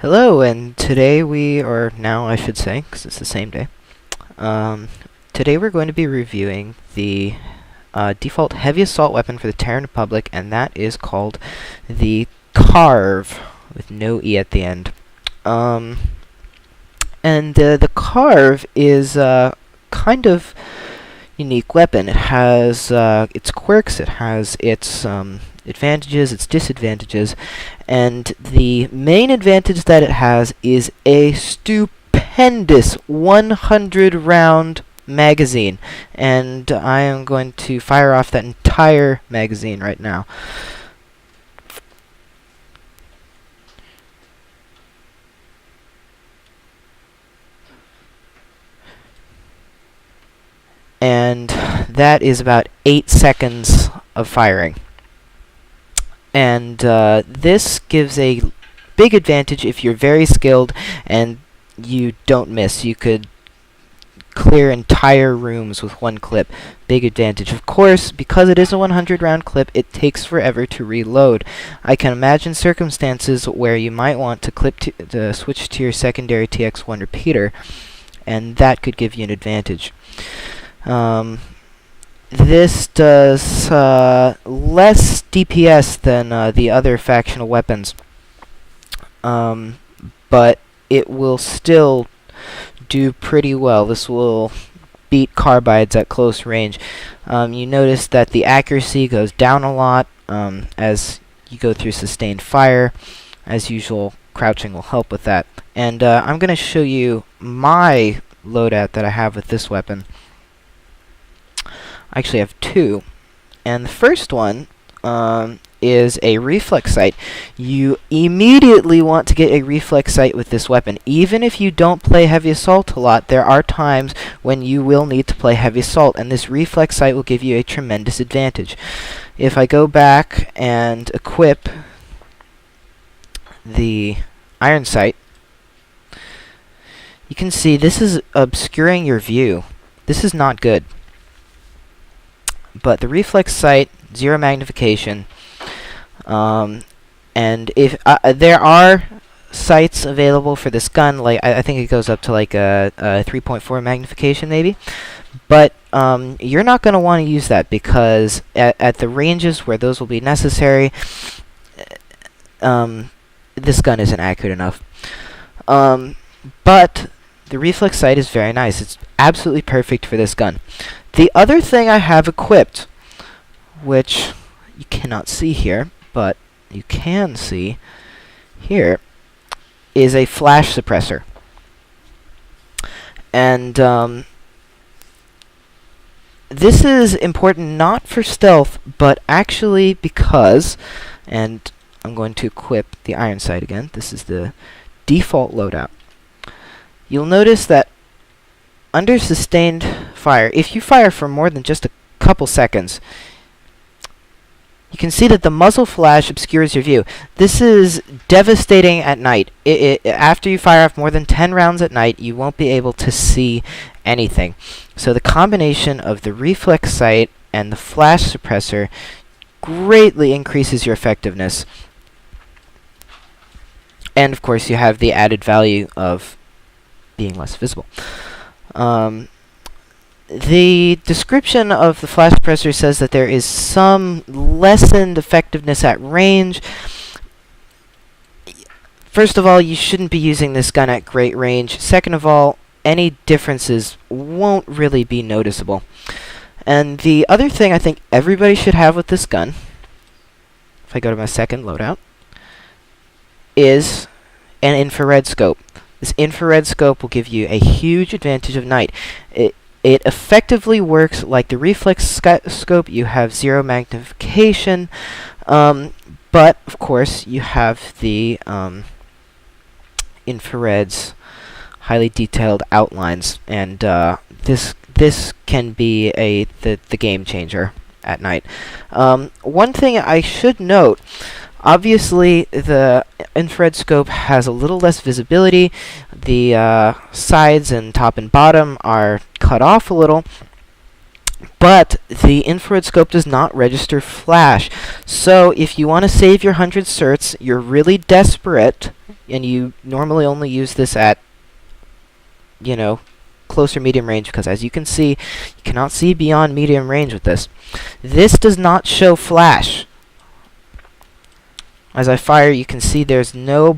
Hello, and today or now I should say, because it's the same day. Um, Today we're going to be reviewing the default heavy assault weapon for the Terran Republic, and that is called the CARV, with no E at the end. The CARV is a kind of unique weapon. It has its quirks, it has its advantages, its disadvantages, and the main advantage that it has is a stupendous 100 round magazine, and I am going to fire off that entire magazine right now. And that is about 8 seconds of firing. And this gives a big advantage if you're very skilled and you don't miss. You could clear entire rooms with one clip. Big advantage. Of course, because it is a 100 round clip, it takes forever to reload. I can imagine circumstances where you might want to switch to your secondary TX1 repeater, and that could give you an advantage. This does less DPS than the other factional weapons, but it will still do pretty well. This will beat carbides at close range. You notice that the accuracy goes down a lot as you go through sustained fire. As usual, crouching will help with that. And I'm going to show you my loadout that I have with this weapon. I actually have two, and the first one is a reflex sight. You immediately want to get a reflex sight with this weapon. Even if you don't play heavy assault a lot, there are times when you will need to play heavy assault, and this reflex sight will give you a tremendous advantage. If I go back and equip the iron sight, you can see this is obscuring your view. This is not good. But the reflex sight, zero magnification, and if there are sights available for this gun, like I think it goes up to like a 3.4 magnification maybe, but you're not going to want to use that because at the ranges where those will be necessary, this gun isn't accurate enough. But the reflex sight is very nice. It's absolutely perfect for this gun. The other thing I have equipped, which you cannot see here, but you can see here, is a flash suppressor. And this is important not for stealth, but actually because, and I'm going to equip the iron sight again. This is the default loadout. You'll notice that under sustained fire, if you fire for more than just a couple seconds, you can see that the muzzle flash obscures your view. This is devastating at night. After you fire off more than 10 rounds at night, you won't be able to see anything. So the combination of the reflex sight and the flash suppressor greatly increases your effectiveness. And of course, you have the added value of being less visible. The description of the flash suppressor says that there is some lessened effectiveness at range. First of all, you shouldn't be using this gun at great range. Second of all, any differences won't really be noticeable. And the other thing I think everybody should have with this gun, if I go to my second loadout, is an infrared scope. This infrared scope will give you a huge advantage of night. It effectively works like the reflex scope. You have zero magnification, but of course you have the infrared's highly detailed outlines, and this can be the game changer at night. One thing I should note. Obviously, the infrared scope has a little less visibility. The sides and top and bottom are cut off a little, but the infrared scope does not register flash. So if you want to save your 100 certs, you're really desperate, and you normally only use this at, closer medium range, because as you can see, you cannot see beyond medium range with this. This does not show flash. As I fire, you can see there's no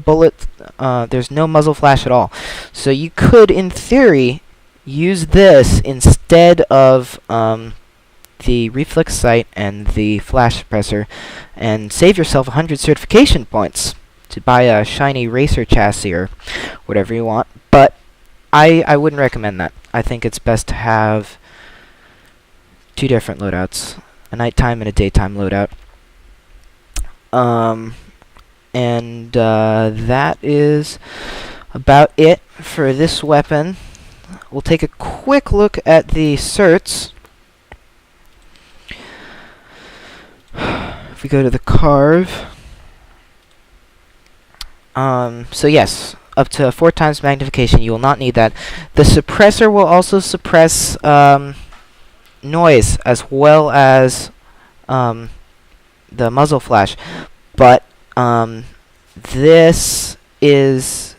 there's no muzzle flash at all. So you could, in theory, use this instead of the reflex sight and the flash suppressor, and save yourself 100 certification points to buy a shiny racer chassis or whatever you want. But I wouldn't recommend that. I think it's best to have two different loadouts, a nighttime and a daytime loadout. And that is about it for this weapon. We'll take a quick look at the certs. If we go to the CARV, so yes, up to 4 times magnification. You will not need that. The suppressor will also suppress noise as well as the muzzle flash, but this is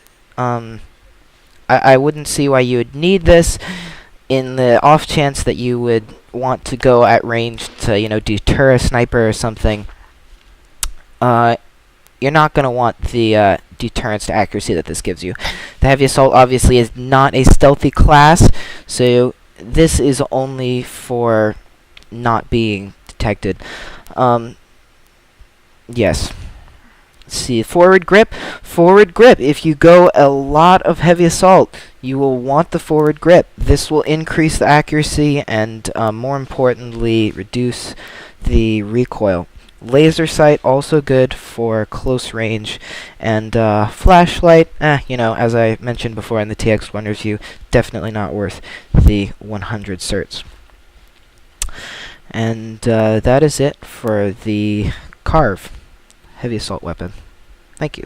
I wouldn't see why you would need this. In the off chance that you would want to go at range to deter a sniper or something, you're not going to want the deterrence to accuracy that this gives you. The heavy assault obviously is not a stealthy class, so this is only for not being detected. Yes. Let's see, forward grip. Forward grip. If you go a lot of heavy assault, you will want the forward grip. This will increase the accuracy and, more importantly, reduce the recoil. Laser sight, also good for close range. And flashlight, as I mentioned before in the TX1 review, definitely not worth the 100 certs. And that is it for the CARV heavy assault weapon. Thank you.